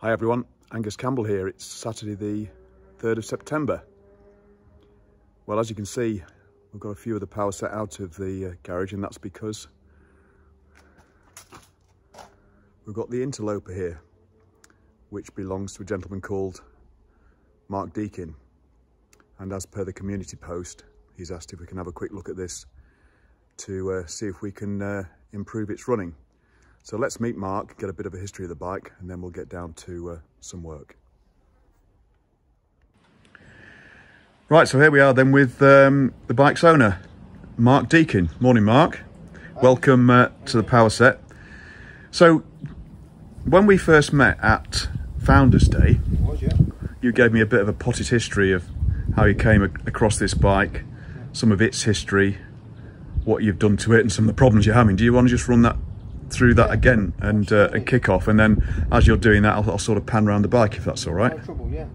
Hi everyone, Angus Campbell here. It's Saturday the 3rd of September. Well, as you can see, we've got a few of the power set out of the garage, and that's because we've got the interloper here, which belongs to a gentleman called Mark Deakin. And as per the community post, he's asked if we can have a quick look at this to see if we can improve its running. So let's meet Mark, get a bit of a history of the bike, and then we'll get down to some work. Right, so here we are then with the bike's owner, Mark Deakin. Morning, Mark. Welcome to the power set. So, when we first met at Founders Day, you gave me a bit of a potted history of how you came across this bike, some of its history, what you've done to it, and some of the problems you're having. Do you want to just run through that again and kick off, and then as you're doing that I'll sort of pan around the bike, if that's all right? No trouble, yeah.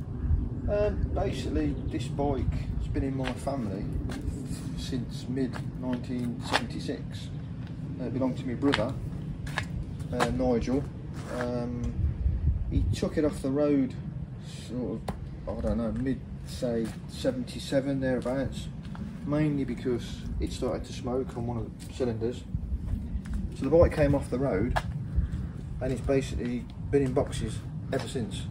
Basically, this bike has been in my family since mid-1976. It belonged to my brother, Nigel. He took it off the road sort of, I don't know, mid-say 77, thereabouts, mainly because it started to smoke on one of the cylinders. So the bike came off the road and it's basically been in boxes ever since.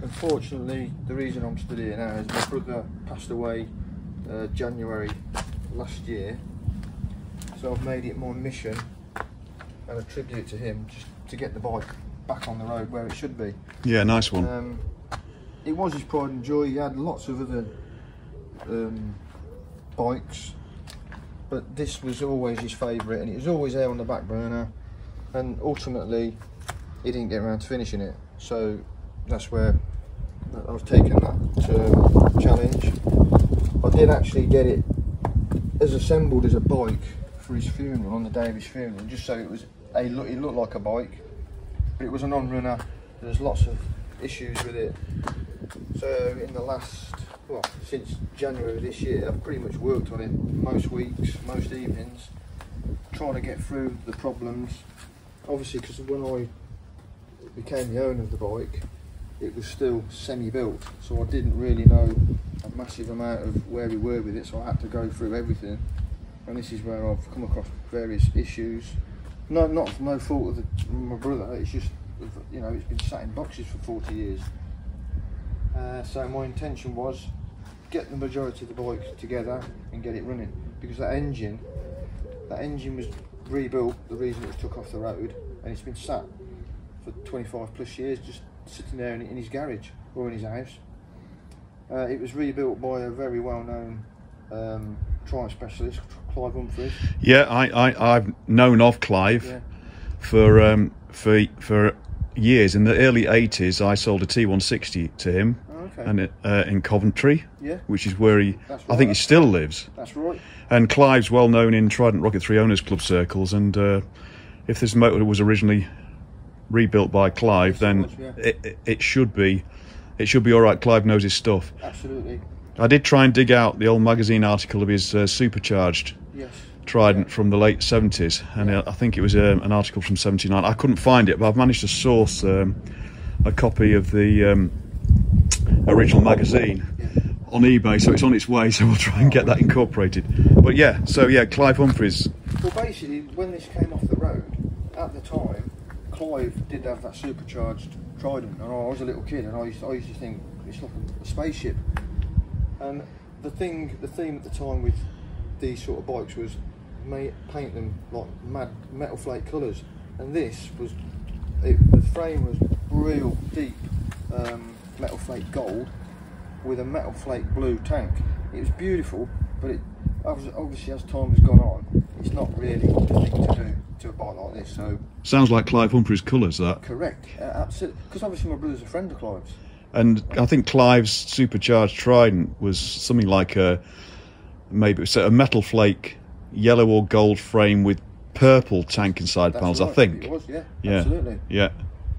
Unfortunately, the reason I'm still here now is my brother passed away January last year. So I've made it my mission and a tribute to him just to get the bike back on the road where it should be. Yeah, nice one. It was his pride and joy. He had lots of other bikes, but this was always his favourite, and it was always there on the back burner, and ultimately he didn't get around to finishing it, so that's where I was taking that challenge. I did actually get it as assembled as a bike for his funeral, on the day of his funeral, just so it was it looked like a bike, but it was a non-runner. There's lots of issues with it, so in the last, well, since January this year, I've pretty much worked on it most weeks, most evenings, trying to get through the problems. Obviously, because when I became the owner of the bike, it was still semi-built, so I didn't really know a massive amount of where we were with it, so I had to go through everything. And this is where I've come across various issues. No fault of my brother, it's just, you know, it's been sat in boxes for 40 years. So my intention was get the majority of the bike together and get it running, because that engine was rebuilt, the reason it was took off the road, and it's been sat for 25 plus years just sitting there in his garage or in his house. It was rebuilt by a very well-known triumph specialist, Clive Humphreys. Yeah, I've known of Clive, yeah, for years. In the early 80s I sold a T160 to him. And in Coventry, yeah, which is where I think he still lives. That's right. And Clive's well known in Untitled Rocket Three owners club circles, and if this motor was originally rebuilt by Clive, yes, then it should be all right. Clive knows his stuff. Absolutely. I did try and dig out the old magazine article of his supercharged, yes, Trident, yeah, from the late 70s, and I think it was an article from 79. I couldn't find it, but I've managed to source a copy of the original magazine on eBay, so it's on its way, so we'll try and get that incorporated. But yeah, so yeah, Clive Humphreys. Well, basically, when this came off the road, at the time, Clive did have that supercharged Trident, and I was a little kid, and I used to think it's like a spaceship. And the theme at the time with these sort of bikes was paint them like mad metal flake colours, and this was the frame was real deep metal flake gold with a metal flake blue tank. It was beautiful, but it obviously, as time has gone on, it's not really the thing to do to a bike like this. So sounds like Clive Humphreys' colours, that. Correct, absolutely. Because obviously my brother's a friend of Clive's. And I think Clive's supercharged Trident was something like maybe a metal flake yellow or gold frame with purple tank inside panels. Right. I think it was, yeah, absolutely, yeah.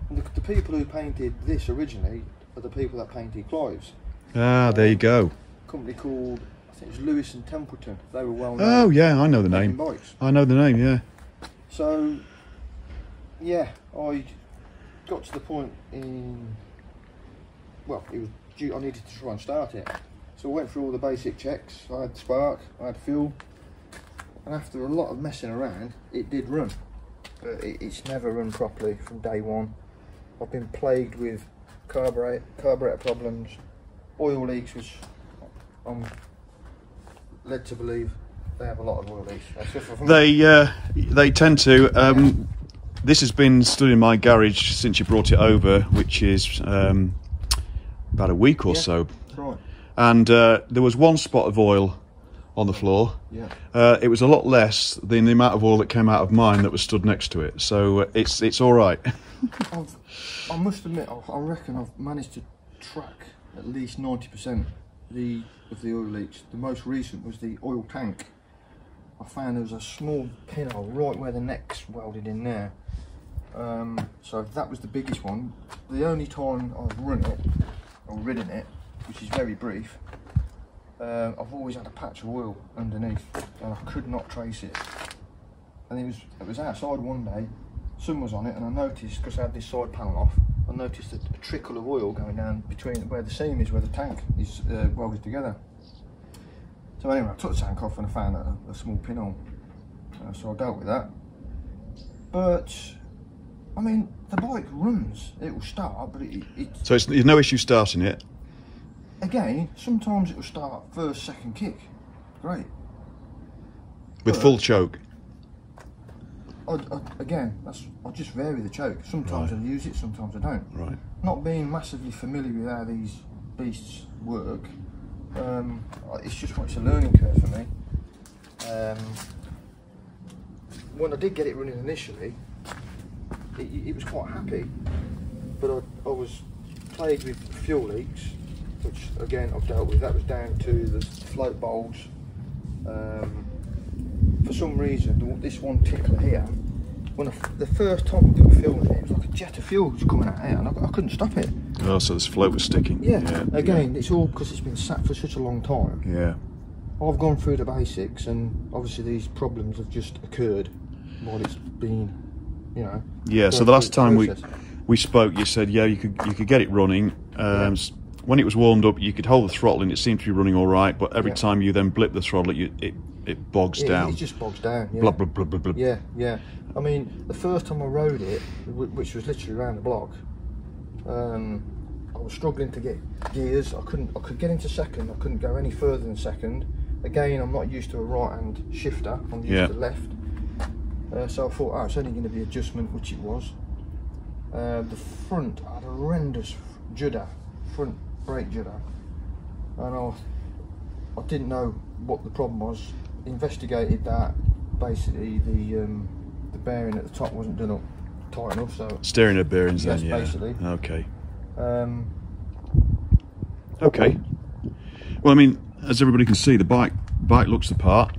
And the people who painted this originally are the people that painted Clive's. Ah, there you go. A company called, I think it was Lewis and Templeton. They were well known. Oh yeah, I know the name. Bikes. I know the name, yeah. So yeah, I got to the point in, well, it was due, I needed to try and start it. So I went through all the basic checks. I had spark, I had fuel, and after a lot of messing around, it did run. But it's never run properly from day one. I've been plagued with carburetor problems, oil leaks, which I'm led to believe they have a lot of oil leaks. They tend to. This has been stood in my garage since you brought it over, which is about a week or so. Right. And there was one spot of oil on the floor. Yeah. It was a lot less than the amount of oil that came out of mine that was stood next to it. So it's all right. I must admit, I reckon I've managed to track at least 90% of the oil leaks. The most recent was the oil tank. I found there was a small pinhole right where the neck's welded in there. So that was the biggest one. The only time I've run it, or ridden it, which is very brief, I've always had a patch of oil underneath and I could not trace it. And it was outside one day, sun was on it, and I noticed, because I had this side panel off, I noticed a trickle of oil going down between where the seam is, where the tank is welded together. So anyway, I took the tank off and I found a small pinhole. So I dealt with that. But I mean, the bike runs, it will start, but so there's no issue starting it? Again, sometimes it will start first, second kick. Great. With full choke? Again, I just vary the choke. Sometimes I use it, sometimes I don't. Right. Not being massively familiar with how these beasts work, it's a learning curve for me. When I did get it running initially, it was quite happy, but I was plagued with fuel leaks, which again I've dealt with. That was down to the float bowls. For some reason, this one tickler here, the first time I put fuel in it, it was like a jet of fuel was coming out here, and I couldn't stop it. Oh, so this float was sticking. Yeah. Again, it's all because it's been sat for such a long time. Yeah. I've gone through the basics, and obviously these problems have just occurred while it's been, you know. Yeah. So the last time we spoke, you said you could get it running. When it was warmed up, you could hold the throttle and it seemed to be running all right. But every time you then blip the throttle, it bogs down. It just bogs down. Yeah. Blub, blub, blub, blub, blub. Yeah. I mean, the first time I rode it, which was literally around the block, I was struggling to get gears. I could get into second. I couldn't go any further than second. Again, I'm not used to a right-hand shifter. I'm used to left. So I thought, oh, it's only going to be adjustment, which it was. The front had a horrendous judder, front brake judder, and I didn't know what the problem was. Investigated that. Basically, the bearing at the top wasn't done up tight enough. So steering head bearings, then, yeah. Basically. Okay. Okay. Well, I mean, as everybody can see, the bike looks the part.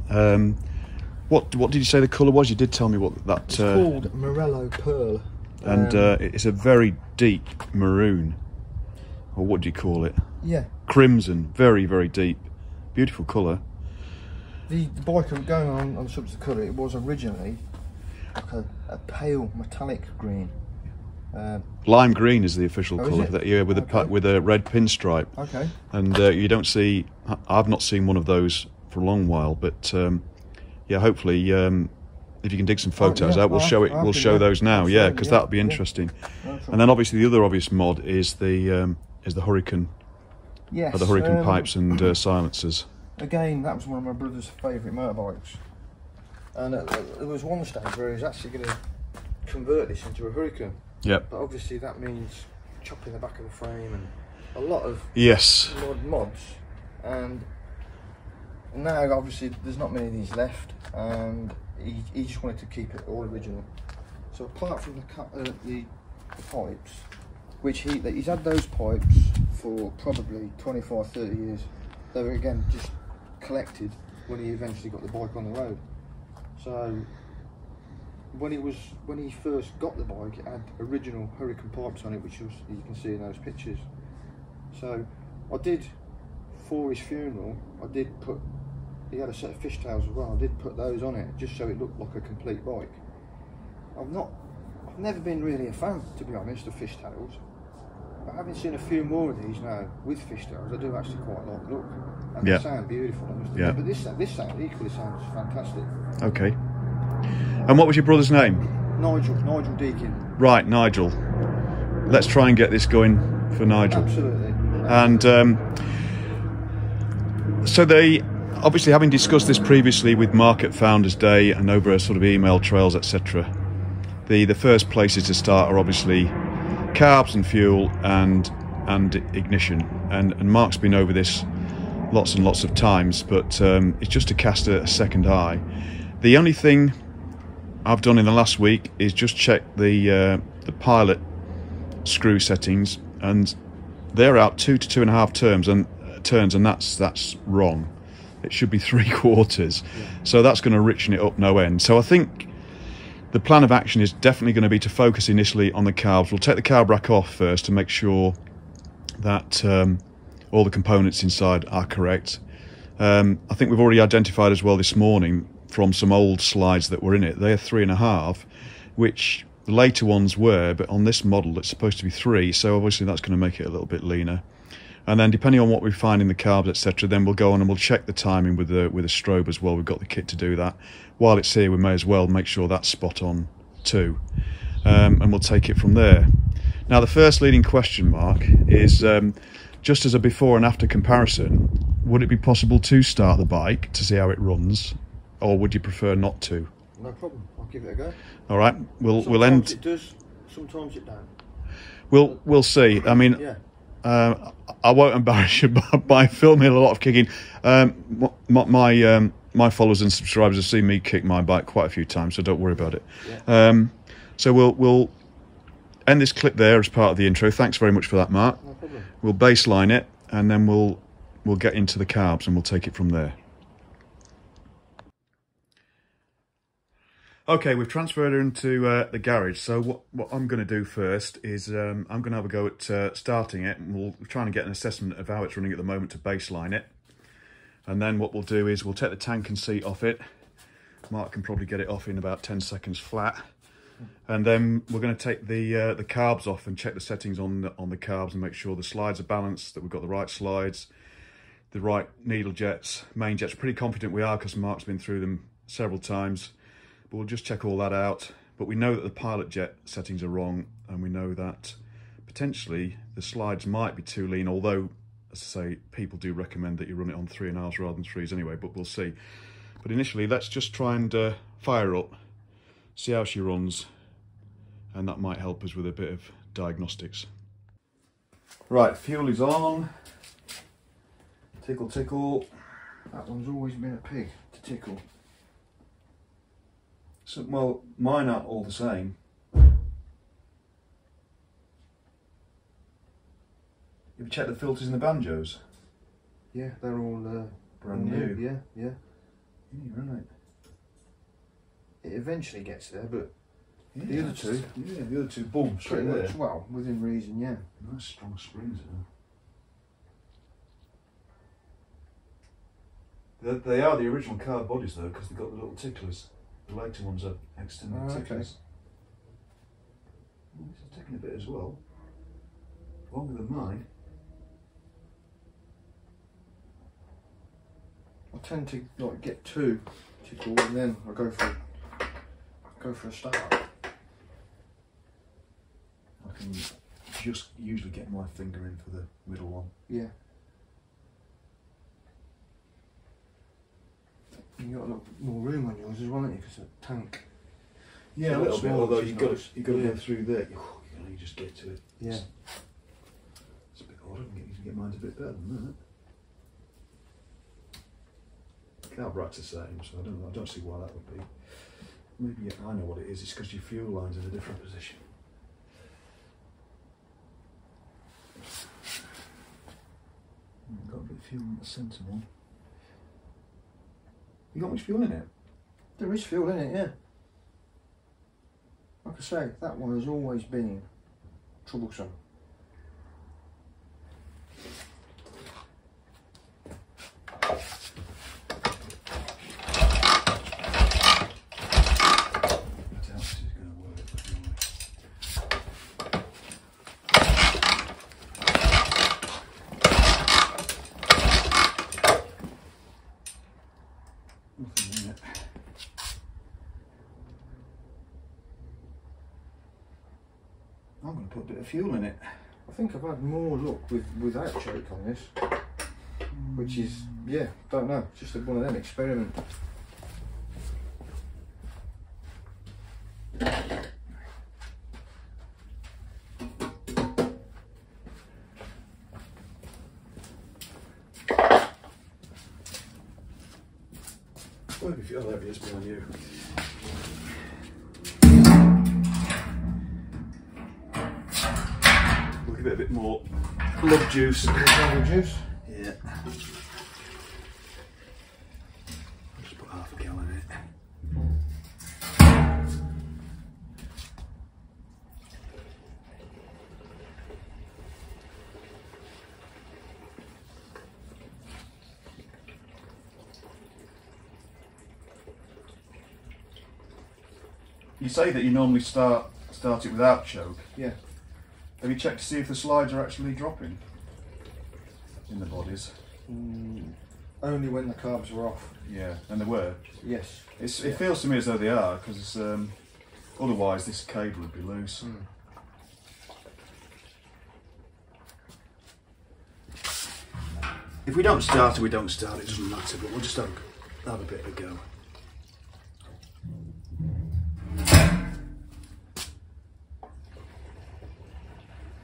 What did you say the colour was? You did tell me what that. It's called Morello Pearl. And it's a very deep maroon, or what do you call it? Yeah. Crimson, very, very deep, beautiful colour. The bike, going on the subject of colour, it was originally like a pale metallic green. Lime green is the official colour. That, with a red pinstripe. Okay. And you don't see. I've not seen one of those for a long while, but yeah, hopefully. If you can dig some photos out, we'll show it. We'll show those now, because that'll be interesting. And then obviously the other obvious mod is the Hurricane, yes, the Hurricane pipes and silencers. Again, that was one of my brother's favourite motorbikes, and there was one stage where he was actually going to convert this into a Hurricane. Yep. But obviously that means chopping the back of the frame and a lot of mods, and now obviously there's not many of these left, and he just wanted to keep it all original. So apart from the pipes, which he's had those pipes for probably 25-30 years. They were again just collected when he eventually got the bike on the road. So when he first got the bike, it had original Hurricane pipes on it, which was, you can see in those pictures. So I did, for his funeral, he had a set of fishtails as well. I did put those on it just so it looked like a complete bike. I I've never been really a fan, to be honest, of fishtails. But having seen a few more of these now with fishtails, I do actually quite like the look. And they sound beautiful, I must admit. But this sound equally sounds fantastic. Okay. And what was your brother's name? Nigel Deakin. Right, Nigel. Let's try and get this going for Nigel. Absolutely. And so they, obviously having discussed this previously with Mark at Founders Day and over sort of email trails, etc., the first places to start are obviously carbs and fuel and ignition. And Mark's been over this lots and lots of times, but it's just to cast a second eye. The only thing I've done in the last week is just check the pilot screw settings, and they're out 2 to 2.5 turns, and that's wrong. It should be 3/4. So that's going to richen it up no end. So I think the plan of action is definitely going to be to focus initially on the carbs. We'll take the carb rack off first to make sure that all the components inside are correct. I think we've already identified as well this morning from some old slides that were in it, they're 3.5, which the later ones were, but on this model it's supposed to be 3, so obviously that's going to make it a little bit leaner. And then depending on what we find in the carbs, etc., then we'll go on and we'll check the timing with a strobe as well. We've got the kit to do that. While it's here, we may as well make sure that's spot on too, and we'll take it from there. Now the first leading question, Mark, is just as a before and after comparison, would it be possible to start the bike to see how it runs, or would you prefer not to? No problem, I'll give it a go. All right, we'll end. Sometimes it does, sometimes it don't. We'll see. I mean, yeah. I won't embarrass you by filming a lot of kicking. My followers and subscribers have seen me kick my bike quite a few times, so don't worry about it. Yeah. So we'll end this clip there as part of the intro. Thanks very much for that, Mark. No problem. We'll baseline it, and then we'll get into the carbs, and we'll take it from there. Okay, we've transferred her into the garage. So what I'm going to do first is I'm going to have a go at starting it, and we'll try and get an assessment of how it's running at the moment to baseline it. And then what we'll do is we'll take the tank and seat off it. Mark can probably get it off in about 10 seconds flat. And then we're going to take the carbs off and check the settings on the carbs and make sure the slides are balanced, that we've got the right slides, the right needle jets, main jets. Pretty confident we are because Mark's been through them several times. But we'll just check all that out. But we know that the pilot jet settings are wrong, and we know that potentially the slides might be too lean, although, as I say, people do recommend that you run it on 3.5s rather than 3s anyway, but we'll see. But initially, let's just try and fire her up, see how she runs, and that might help us with a bit of diagnostics. Right, fuel is on. Tickle, tickle. That one's always been a pig to tickle. So, well, mine aren't all the same. Have you checked the filters in the banjos? Yeah, they're all brand new. Yeah. Yeah, right. It eventually gets there, but yeah, the other two... Yeah, the other two, boom, straight pretty there. much, well, within reason, yeah. Nice strong springs there. They are the original car bodies though, because they've got the little ticklers. The later ones are extended ticklers. This is taking a bit as well. Longer than mine. I tend to like get two tickled and then I go for a start. I can just usually get my finger in for the middle one. Yeah. You got a lot more room on yours as well, haven't you? Because the tank. Yeah, a little bit. Although you've got to yeah. go through there. You just get to it. Yeah. It's a bit odd. I can get mine's a bit better than that. Carb rack's the same, so I don't see why that would be. Maybe I know what it is. It's because your fuel line's in a different position. Got a bit of fuel in the centre one. You got much fuel in it? There is fuel in it, yeah. Like I say, that one has always been troublesome. I doubt this is going to work, to be honest. I'm going to put a bit of fuel in it. I think I've had more luck without choke on this, which is, yeah, don't know, just one of them experiments. Oh, there it is behind you. We'll give it a bit more love juice. Love juice? Yeah. I'll just put half a gallon in it. You say that you normally start it without choke. Yeah. Have you checked to see if the slides are actually dropping in the bodies? Only when the carbs are off. Yeah, and they were. Yes. It feels to me as though they are, because otherwise this cable would be loose. If we don't start it, we don't start it. It doesn't matter, but we'll just have a bit of a go.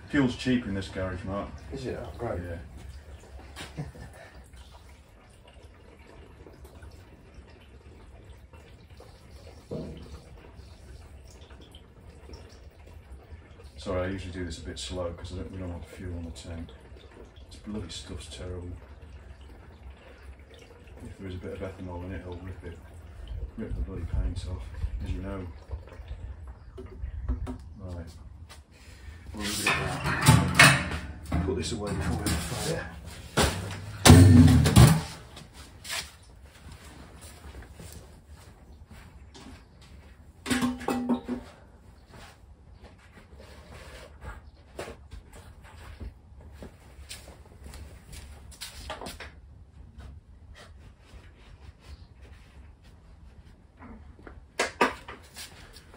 Fuel's cheap in this garage, Mark. Is it? Oh, great. Yeah. Sorry, I usually do this a bit slow because we don't want fuel on the tank. This bloody stuff's terrible. If there is a bit of ethanol in it, it'll rip the bloody paint off, as you know. Right. We'll leave it at that. Put this away before we have a fire.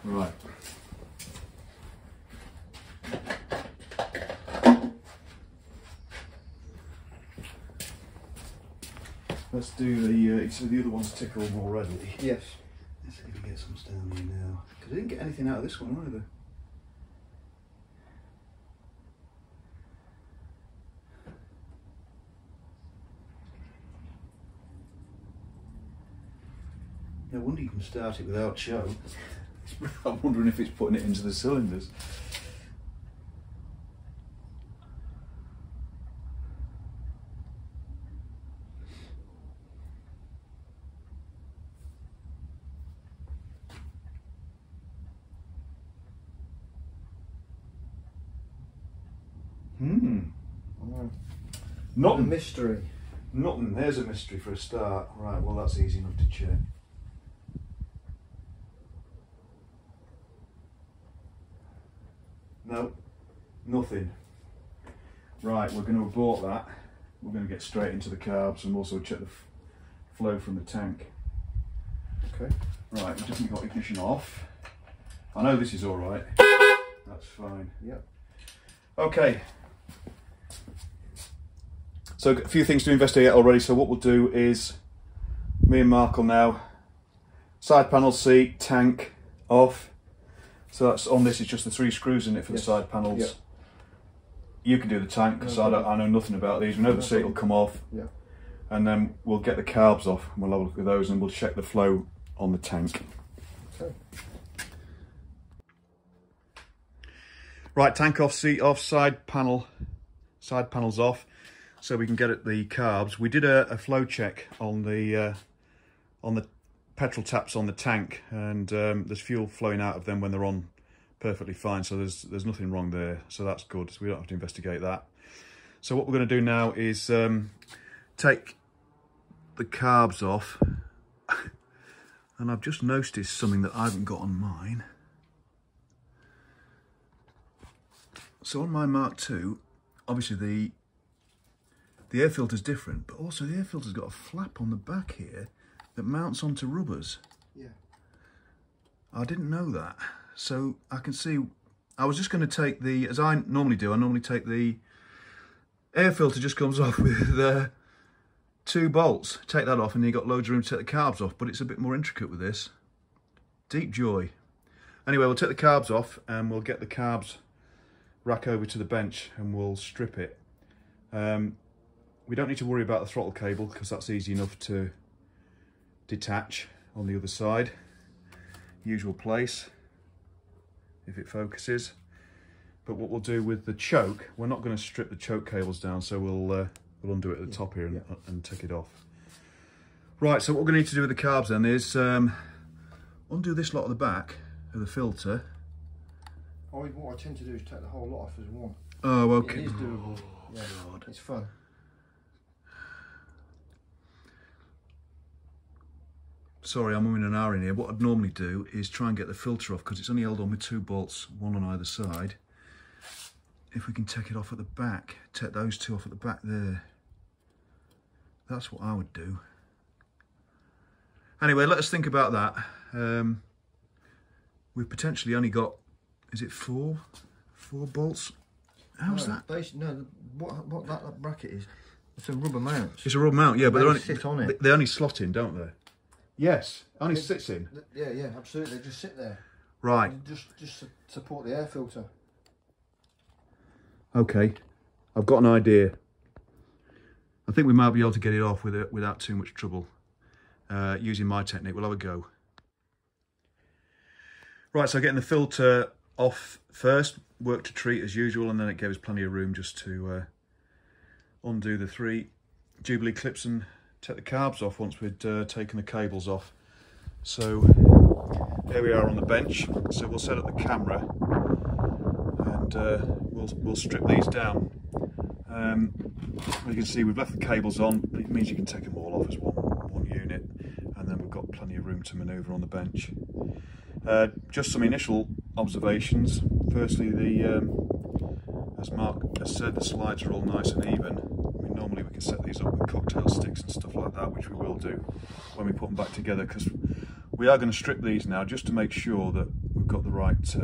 Right. Let's do the, so the other ones tickle more readily. Yes. Let's see if we get some down here now. Because I didn't get anything out of this one either. No wonder you can start it without choke. I'm wondering if it's putting it into the cylinders. Nothing. A mystery. Nothing. There's a mystery for a start. Right, well that's easy enough to check. No, nothing. Right, we're going to abort that. We're going to get straight into the carbs and also check the flow from the tank. Okay. Right, we've definitely got ignition off. I know this is all right. That's fine. Yep. Okay. So a few things to investigate already. So what we'll do is, me and Mark will now, side panel seat, tank off. So that's on this, it's just the 3 screws in it for the side panels. Yep. You can do the tank because I know nothing about these. We know the seat will come off. Yeah. And then we'll get the carbs off and we'll have a look at those and we'll check the flow on the tank. Okay. Right, tank off, seat off, side panels off, so we can get at the carbs. We did a flow check on the petrol taps on the tank, and there's fuel flowing out of them when they're on perfectly fine, so there's nothing wrong there, so that's good. So we don't have to investigate that. So what we're going to do now is take the carbs off, and I've just noticed something that I haven't got on mine. So on my Mark II, obviously the air filter's different, but also the air filter's got a flap on the back here that mounts onto rubbers. Yeah. I didn't know that. So I can see I was just going to take the, as I normally do, I normally take the air filter, just comes off with 2 bolts. Take that off and you've got loads of room to take the carbs off, but it's a bit more intricate with this. Deep joy. Anyway, we'll take the carbs off and we'll get the carbs rack over to the bench and we'll strip it. We don't need to worry about the throttle cable because that's easy enough to detach on the other side. Usual place, if it focuses. But what we'll do with the choke, we're not going to strip the choke cables down, so we'll undo it at the top here and take it off. Right, so what we're going to need to do with the carbs then is undo this lot at the back of the filter. What I tend to do is take the whole lot off as one. Oh, okay. It is doable. Yeah, God. It's fun. Sorry, I'm umming and ahhing here. What I'd normally do is try and get the filter off because it's only held on with 2 bolts, one on either side. If we can take it off at the back, take those 2 off at the back there. That's what I would do. Anyway, let us think about that. We've potentially only got, is it 4 bolts? How's that? No, what that bracket is, it's a rubber mount. It's a rubber mount, yeah, but they only sit on it. They only slot in, don't they? Yes, only sits in. Yeah, absolutely. They just sit there. Right. Just support the air filter. Okay, I've got an idea. I think we might be able to get it off without too much trouble. Using my technique, we'll have a go. Right, so getting the filter off first, worked a treat as usual, and then it gave us plenty of room just to undo the 3 Jubilee clips and take the carbs off once we'd taken the cables off. So here we are on the bench. So we'll set up the camera and we'll strip these down. You can see we've left the cables on. It means you can take them all off as one unit, and then we've got plenty of room to manoeuvre on the bench. Just some initial observations. Firstly, as Mark has said, the slides are all nice and even. I mean, normally we can set these up with cocktail sticks and stuff like that, which we will do when we put them back together, because we are going to strip these now just to make sure that we've got the right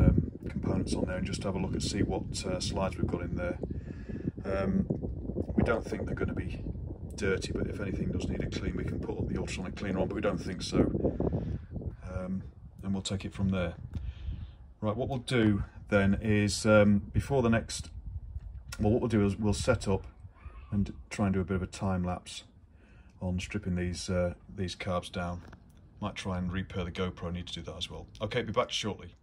components on there, and just have a look and see what slides we've got in there. We don't think they're going to be dirty, but if anything does need a clean, we can put the ultrasonic cleaner on, but we don't think so. And we'll take it from there. Right, what we'll do then is before the next, well, what we'll do is we'll set up and try and do a bit of a time lapse on stripping these carbs down. Might try and repair the GoPro, need to do that as well. Okay, be back shortly.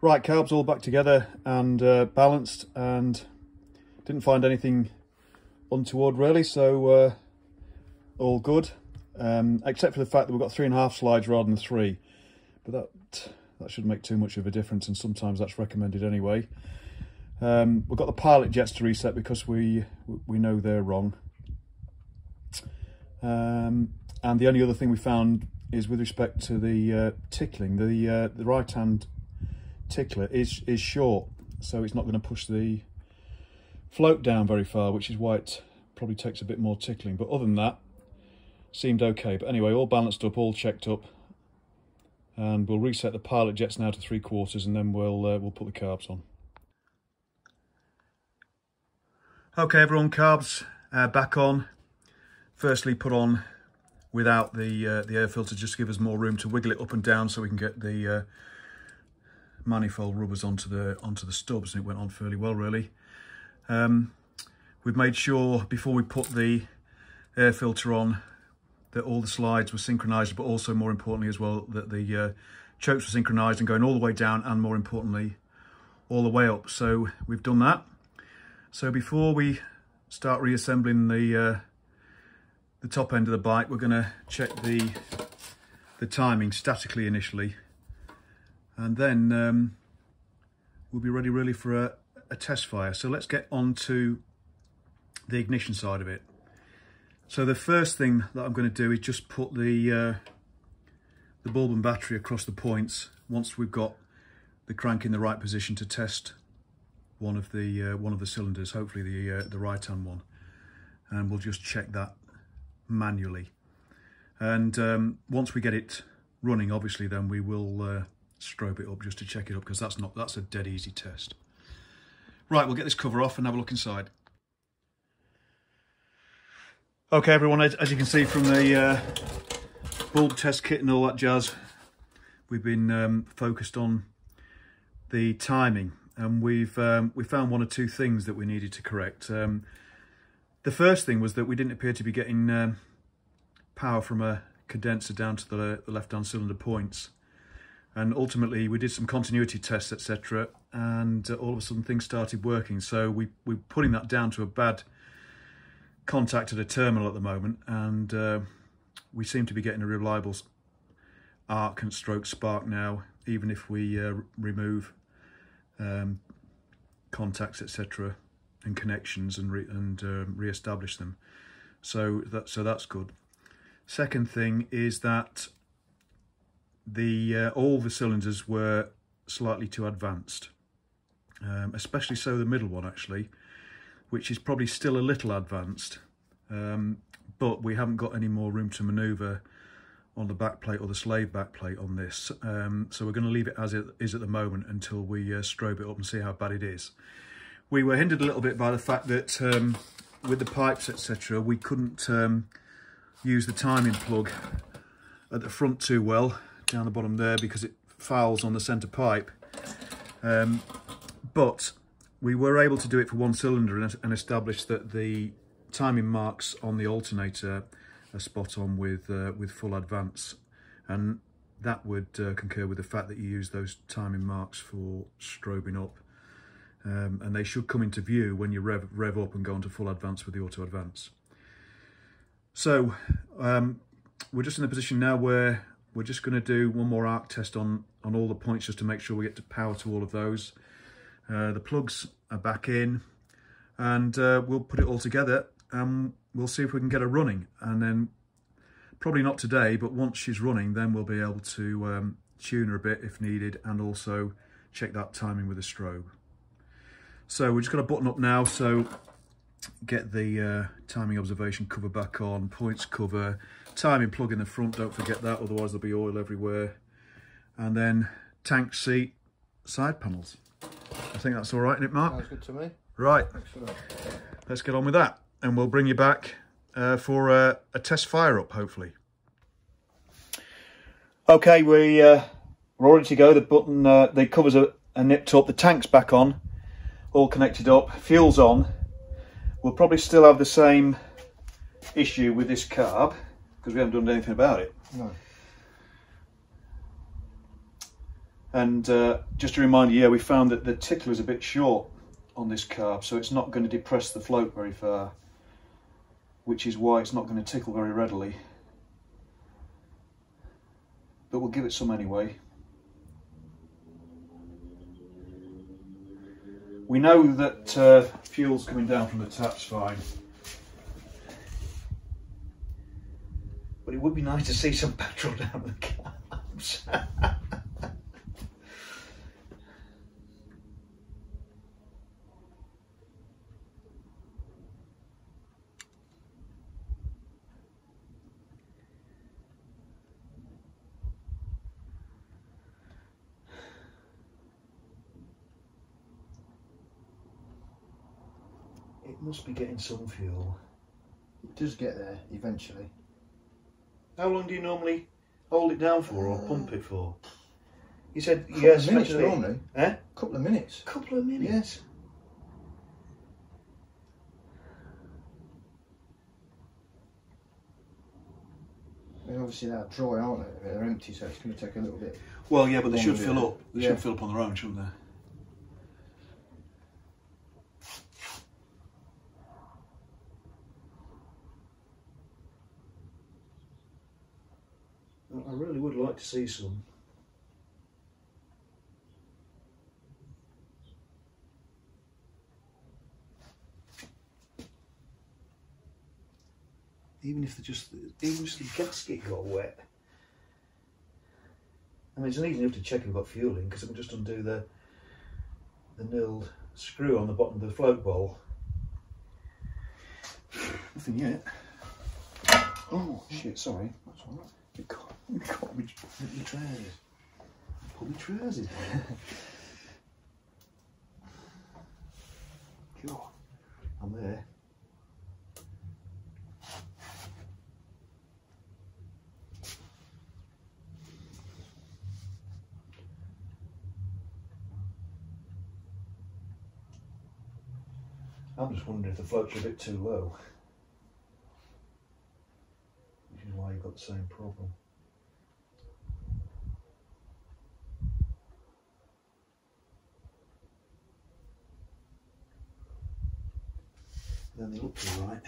Right, carbs all back together and balanced, and didn't find anything untoward really, so all good, except for the fact that we've got 3.5 slides rather than 3, but that shouldn't make too much of a difference, and sometimes that's recommended anyway. We've got the pilot jets to reset because we know they're wrong, and the only other thing we found is with respect to the tickling. The right hand tickler is short, so it's not going to push the float down very far, which is why it probably takes a bit more tickling. But other than that, seemed okay. But anyway, all balanced up, all checked up, and we'll reset the pilot jets now to 3/4, and then we'll put the carbs on. Okay, everyone, carbs back on. Firstly, put on without the air filter, just to give us more room to wiggle it up and down, so we can get the manifold rubbers onto the stubs, and it went on fairly well really. We've made sure before we put the air filter on that all the slides were synchronized, but also more importantly as well that the chokes were synchronized and going all the way down, and more importantly all the way up. So we've done that. So before we start reassembling the top end of the bike, we're going to check the timing statically initially, and then we'll be ready really for a test fire. So let's get on to the ignition side of it. So the first thing that I'm going to do is just put the bulb and battery across the points once we've got the crank in the right position to test one of the cylinders, hopefully the right hand one, and we'll just check that manually. And once we get it running, obviously then we will strobe it up just to check it up, because that's a dead easy test. Right, we'll get this cover off and have a look inside. Okay everyone, as you can see from the bulb test kit and all that jazz, we've been focused on the timing, and we found one or two things that we needed to correct. The first thing was that we didn't appear to be getting power from a condenser down to the left-hand cylinder points, and ultimately we did some continuity tests, etc., and all of a sudden things started working. So we're putting that down to a bad contact at a terminal at the moment, and we seem to be getting a reliable arc and stroke spark now, even if we remove contacts, etc., and connections and re-establish them. So that's good. Second thing is that all the cylinders were slightly too advanced, especially so the middle one actually, which is probably still a little advanced, but we haven't got any more room to manoeuvre on the back plate or the slave back plate on this, so we're going to leave it as it is at the moment until we strobe it up and see how bad it is. We were hindered a little bit by the fact that with the pipes, etc., we couldn't use the timing plug at the front too well down the bottom there, because it fouls on the centre pipe, but we were able to do it for one cylinder and establish that the timing marks on the alternator are spot on with full advance, and that would concur with the fact that you use those timing marks for strobing up, and they should come into view when you rev up and go into full advance with the auto advance. So we're just in a position now where we're just going to do one more arc test on all the points, just to make sure we get to power to all of those. The plugs are back in, and we'll put it all together and we'll see if we can get her running, and then probably not today, but once she's running then we'll be able to tune her a bit if needed, and also check that timing with a strobe. So we're just going to button up now, so get the timing observation cover back on, points cover, timing plug in the front, don't forget that, otherwise there'll be oil everywhere, and then tank seat side panels. I think that's all right, isn't it, Mark? Sounds good to me. Right, excellent. Let's get on with that, and we'll bring you back for a test fire up, hopefully. Okay, we're all ready to go. The button, the covers are nipped up, the tank's back on, all connected up, fuel's on. We'll probably still have the same issue with this carb because we haven't done anything about it. No. And just a reminder, yeah, we found that the tickler is a bit short on this carb, so it's not going to depress the float very far, which is why it's not going to tickle very readily. But we'll give it some anyway. We know that fuel's coming down from the tap's fine. But it would be nice to see some petrol down the cabs. It must be getting some fuel. It does get there eventually. How long do you normally hold it down for or pump it for? You said couple of minutes normally. Eh? Couple of minutes. Couple of minutes? Yes. I mean, obviously they're dry, aren't they? They're empty, so it's going to take a little bit. Well, yeah, but they should fill up. They should fill up on their own, shouldn't they? I really would like to see some. Even if the gasket got wet. I mean, it's easy enough to check if we've got fuel in, because I can just undo the nilled screw on the bottom of the float bowl. Nothing yet. Oh shit! Sorry. That's all right. It can't be my trousers. Put my trousers on. God, I'm there. I'm just wondering if the floats are a bit too low. Which is why you've got the same problem. Then they look all right.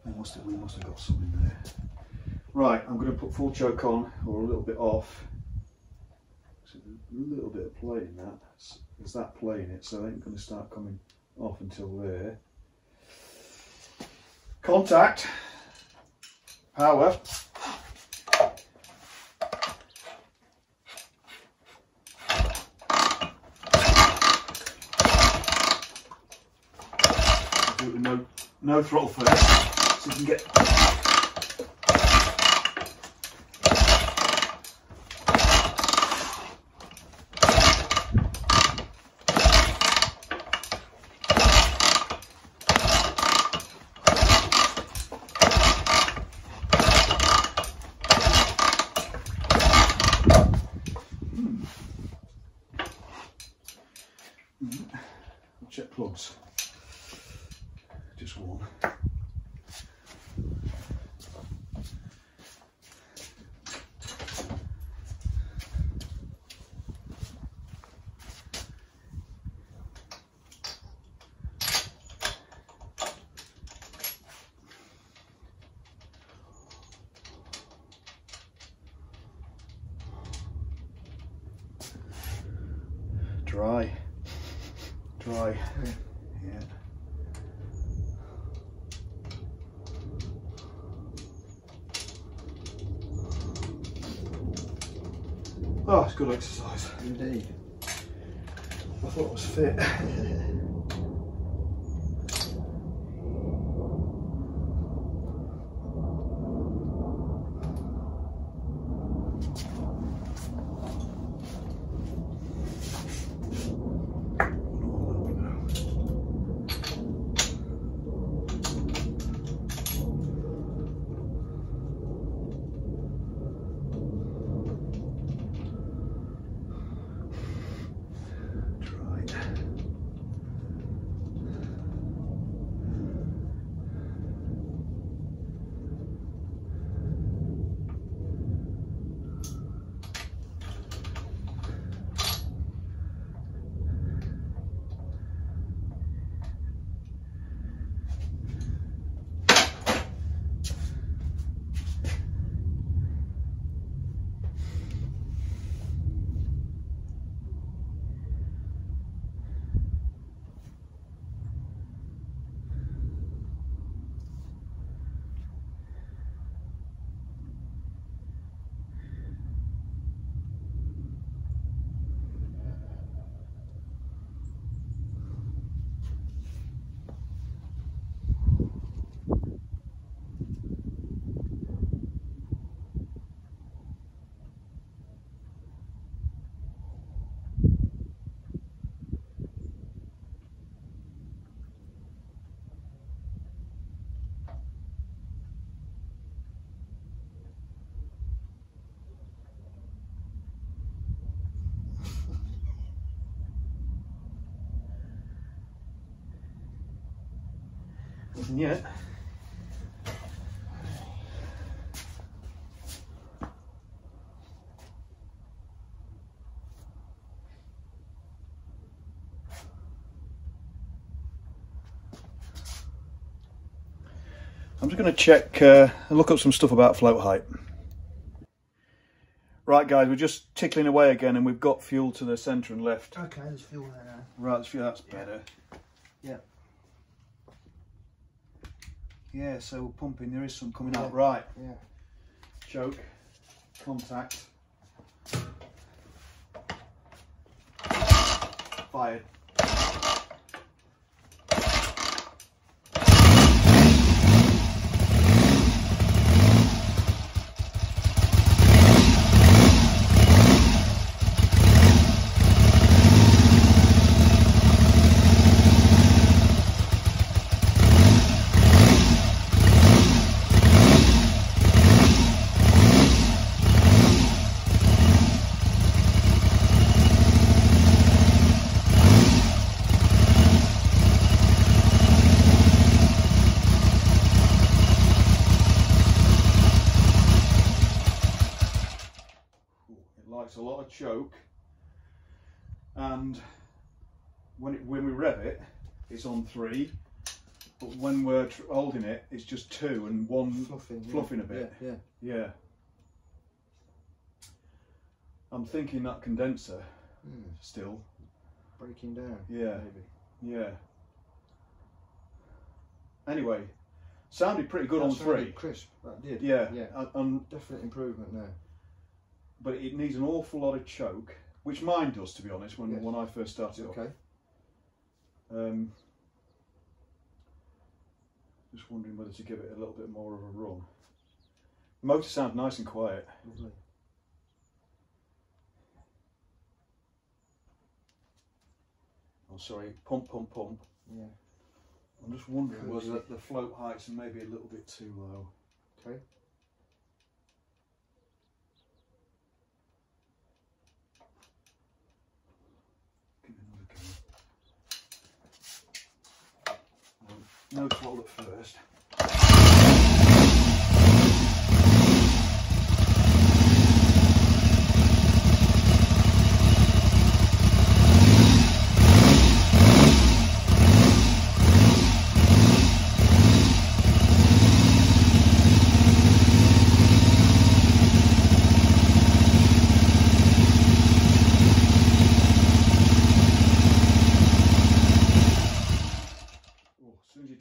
We must have got some in there. Right, I'm going to put full choke on, or a little bit off. So a little bit of play in that. There's that play in it, so it ain't going to start coming off until there. Contact. Power. Do it with no throttle first, so you can get. Check plugs. Just one. Dry. Yeah. Oh, it's good exercise. Indeed. I thought it was fit. Nothing yet. I'm just going to check, look up some stuff about float height. Right guys, we're just tickling away again and we've got fuel to the centre and left. Okay, there's fuel there now. Right, there's fuel, that's better. Yeah. Yeah, so we're pumping, there is some coming out. Right. Yeah. Choke, contact. Fired. A lot of choke, and when we rev it, it's on 3, but when we're holding it, it's just 2 and 1 fluffing a bit. Yeah. I'm thinking that condenser still breaking down. Yeah, maybe. Yeah. Anyway, sounded pretty good on 3. Crisp. That did. Yeah. Definite improvement there. But it needs an awful lot of choke, which mine does, to be honest, when I first started off. Just wondering whether to give it a little bit more of a run. The motor sounds nice and quiet. Lovely. Oh, sorry, pump, pump, pump. Yeah. I'm just wondering whether the float heights are maybe a little bit too low. Okay. No throttle at first.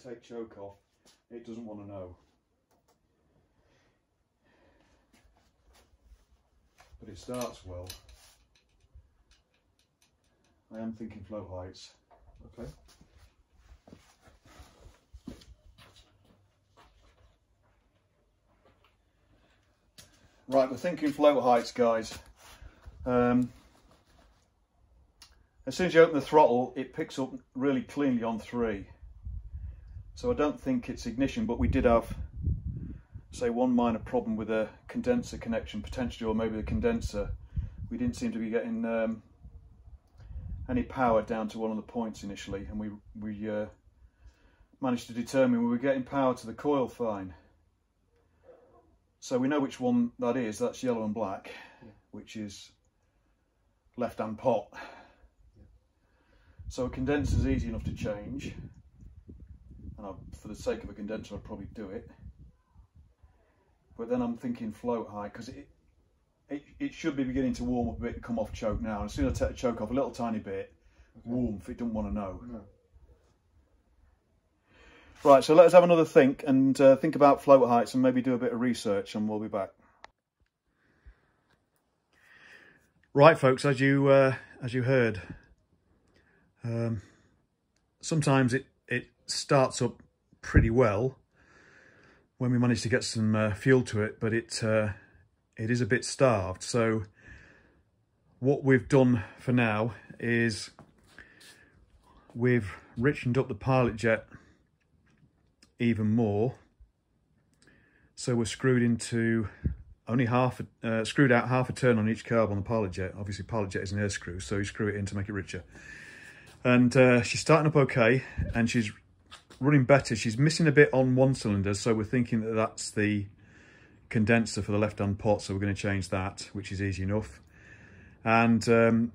Take choke off, it doesn't want to know. But it starts well. I am thinking float heights. Okay. Right, we're thinking float heights, guys. As soon as you open the throttle, it picks up really cleanly on 3. So I don't think it's ignition, but we did have, say, one minor problem with a condenser connection, potentially, or maybe the condenser. We didn't seem to be getting any power down to one of the points initially, and we managed to determine we were getting power to the coil fine. So we know which one that is. That's yellow and black, which is left-hand pot. So a condenser is easy enough to change. And for the sake of a condenser, I'd probably do it. But then I'm thinking float height, because it should be beginning to warm up a bit and come off choke now. And as soon as I take the choke off a little tiny bit, warmth, it doesn't want to know. No. Right, so let us have another think and think about float heights and maybe do a bit of research, and we'll be back. Right, folks, as you heard, sometimes it starts up pretty well when we manage to get some fuel to it, but it is a bit starved. So what we've done for now is we've richened up the pilot jet even more. So we're screwed into only screwed out half a turn on each carb on the pilot jet. Obviously pilot jet is an air screw, so you screw it in to make it richer. And she's starting up okay, and she's running better. She's missing a bit on one cylinder, so we're thinking that that's the condenser for the left-hand pot, so we're going to change that, which is easy enough. And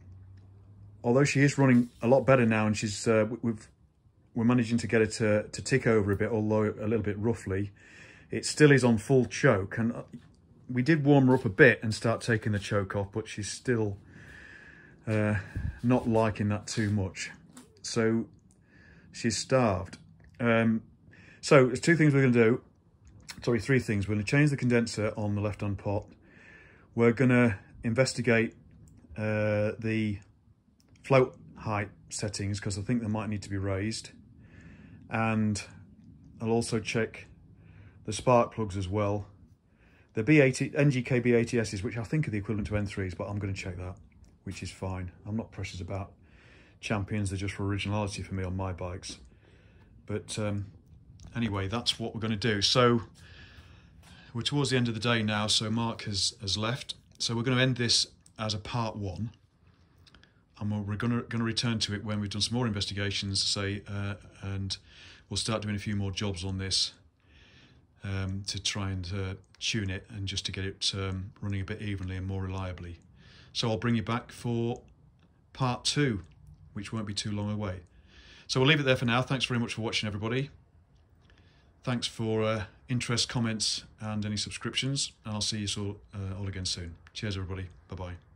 although she is running a lot better now, and she's we're managing to get her to tick over a bit, although a little bit roughly, it still is on full choke. And we did warm her up a bit and start taking the choke off, but she's still not liking that too much. So she's starved. So there's two things we're going to do. Sorry, three things. We're going to change the condenser on the left-hand pot. We're going to investigate the float height settings, because I think they might need to be raised. And I'll also check the spark plugs as well. The NGK B80Ss, which I think are the equivalent to N3s, but I'm going to check that, which is fine. I'm not precious about champions, they're just for originality for me on my bikes. But anyway, that's what we're going to do. So we're towards the end of the day now, so Mark has left. So we're going to end this as a part one, and we're going to return to it when we've done some more investigations, say, and we'll start doing a few more jobs on this to try and tune it, and just to get it running a bit evenly and more reliably. So I'll bring you back for part two, which won't be too long away. So we'll leave it there for now. Thanks very much for watching, everybody. Thanks for interest, comments, and any subscriptions, and I'll see you all again soon. Cheers, everybody. Bye-bye.